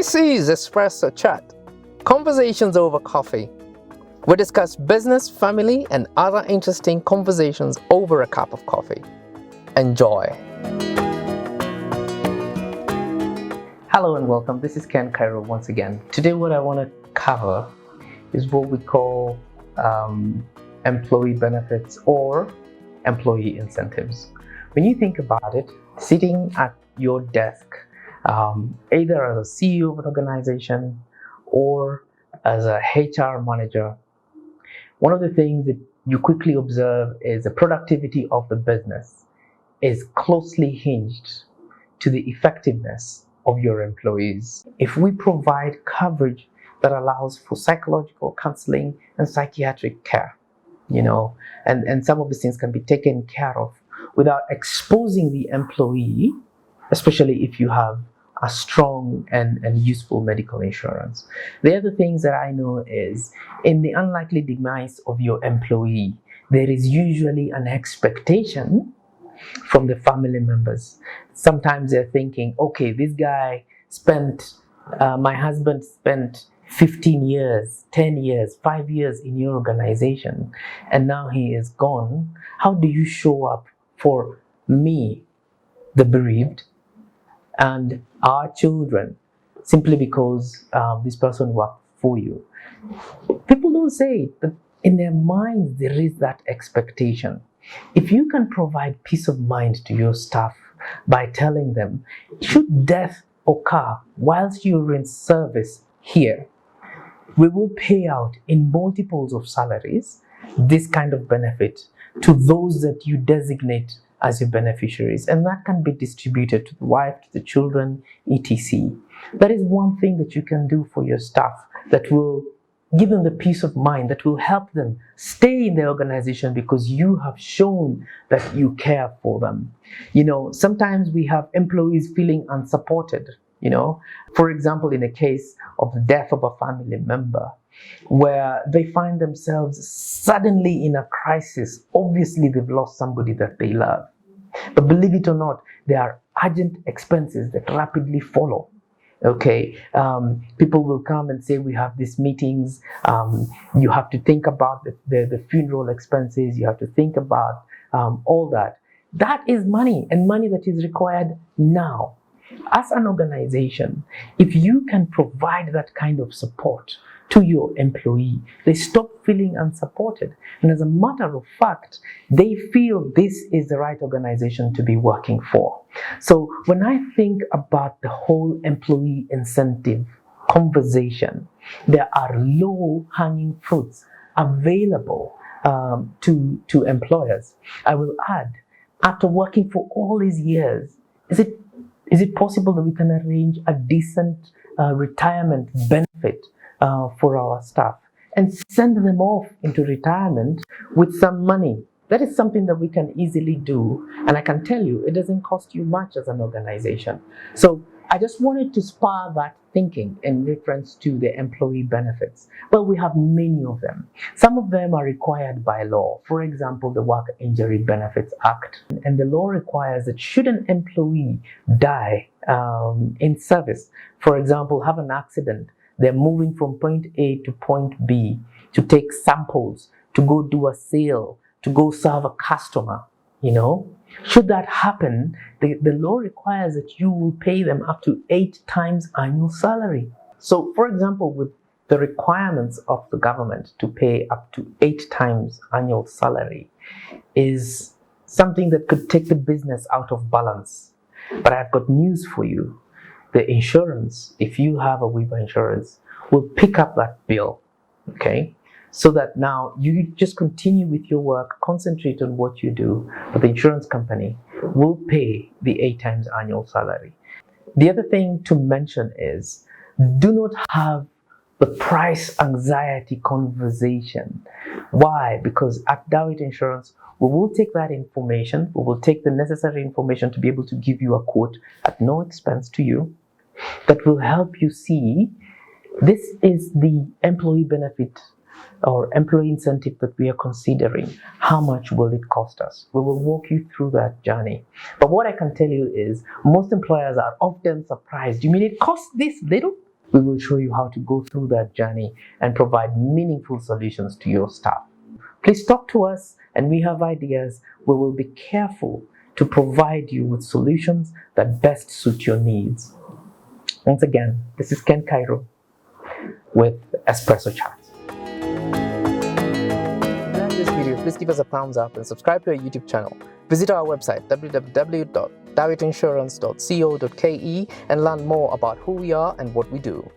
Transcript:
This is Espresso Chat, conversations over coffee. We discuss business, family, and other interesting conversations over a cup of coffee. Enjoy. Hello and welcome. This is Kairu once again. Today what I want to cover is what we call employee benefits or employee incentives. When you think about it, sitting at your desk, either as a CEO of an organization or as a HR manager, one of the things that you quickly observe is the productivity of the business is closely hinged to the effectiveness of your employees. If we provide coverage that allows for psychological counseling and psychiatric care, and some of these things can be taken care of without exposing the employee, especially if you have a strong and useful medical insurance. The other things that I know is, in the unlikely demise of your employee, there is usually an expectation from the family members. Sometimes they're thinking, okay, this guy my husband spent 15 years, 10 years, 5 years in your organization, and now he is gone. How do you show up for me, the bereaved, and our children, simply because this person worked for you? People don't say it, but in their minds there is that expectation. If you can provide peace of mind to your staff by telling them, should death occur whilst you're in service here, we will pay out in multiples of salaries this kind of benefit to those that you designate as your beneficiaries, and that can be distributed to the wife, to the children, etc. That is one thing that you can do for your staff that will give them the peace of mind, that will help them stay in the organization because you have shown that you care for them. Sometimes we have employees feeling unsupported. For example, in a case of the death of a family member, where they find themselves suddenly in a crisis. Obviously, they've lost somebody that they love. But believe it or not, there are urgent expenses that rapidly follow. Okay, people will come and say, we have these meetings. You have to think about the funeral expenses. You have to think about all that. That is money, and money that is required now. As an organization, if you can provide that kind of support to your employee, they stop feeling unsupported. And as a matter of fact, they feel this is the right organization to be working for. So when I think about the whole employee incentive conversation, there are low-hanging fruits available to employers. I will add, after working for all these years, is it possible that we can arrange a decent retirement benefit for our staff and send them off into retirement with some money? That is something that we can easily do, and I can tell you it doesn't cost you much as an organization. So I just wanted to spur that thinking in reference to the employee benefits. Well, we have many of them. Some of them are required by law. For example, the Work Injury Benefits Act. And the law requires that should an employee die in service, for example, have an accident, they're moving from point A to point B to take samples, to go do a sale, to go serve a customer, should that happen, the law requires that you will pay them up to 8 times annual salary. So, for example, with the requirements of the government to pay up to 8 times annual salary is something that could take the business out of balance. But I've got news for you. The insurance, if you have a Weaver insurance, will pick up that bill, okay? So that now you just continue with your work, concentrate on what you do, but the insurance company will pay the 8 times annual salary. The other thing to mention is, do not have the price anxiety conversation. Why? Because at Dawit Insurance, we will take that information, we will take the necessary information to be able to give you a quote at no expense to you that will help you see this is the employee benefit or employee incentive that we are considering. How much will it cost us? We will walk you through that journey. But what I can tell you is most employers are often surprised. You mean it costs this little? We will show you how to go through that journey and provide meaningful solutions to your staff. Please talk to us, and we have ideas. We will be careful to provide you with solutions that best suit your needs. Once again, this is Ken Kairu with Espresso Chats. If you like this video, please give us a thumbs up and subscribe to our YouTube channel. Visit our website www.dawitinsurance.co.ke and learn more about who we are and what we do.